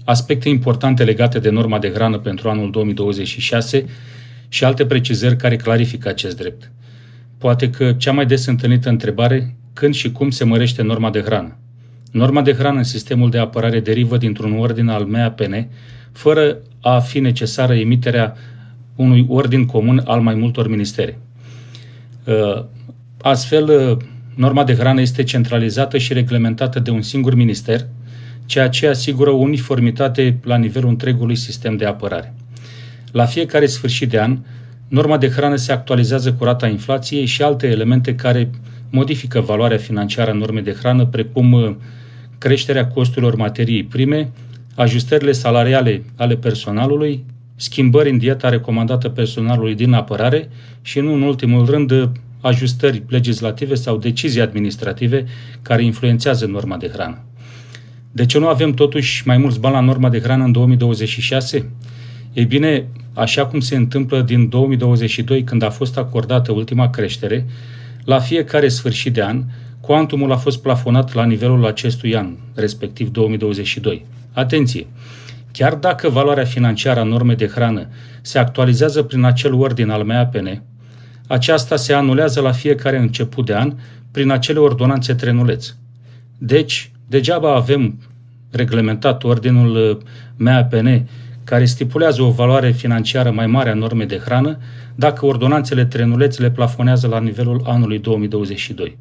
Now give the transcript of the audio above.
aspecte importante legate de norma de hrană pentru anul 2026 și alte precizări care clarifică acest drept. Poate că cea mai des întâlnită întrebare, când și cum se mărește norma de hrană? Norma de hrană în sistemul de apărare derivă dintr-un ordin al MAPN, fără a fi necesară emiterea unui ordin comun al mai multor ministere. Astfel, norma de hrană este centralizată și reglementată de un singur minister, ceea ce asigură o uniformitate la nivelul întregului sistem de apărare. La fiecare sfârșit de an, norma de hrană se actualizează cu rata inflației și alte elemente care modifică valoarea financiară a normei de hrană, precum creșterea costurilor materiei prime, ajustările salariale ale personalului, schimbări în dieta recomandată personalului din apărare și, nu în ultimul rând, ajustări legislative sau decizii administrative care influențează norma de hrană. De ce nu avem totuși mai mulți bani la norma de hrană în 2026? Ei bine, așa cum se întâmplă din 2022, când a fost acordată ultima creștere, la fiecare sfârșit de an, cuantumul a fost plafonat la nivelul acestui an, respectiv 2022. Atenție! Chiar dacă valoarea financiară a normei de hrană se actualizează prin acel ordin al MAPN, aceasta se anulează la fiecare început de an prin acele ordonanțe trenuleț. Deci, degeaba avem reglementat ordinul MAPN care stipulează o valoare financiară mai mare a normei de hrană, dacă ordonanțele trenuleț le plafonează la nivelul anului 2022.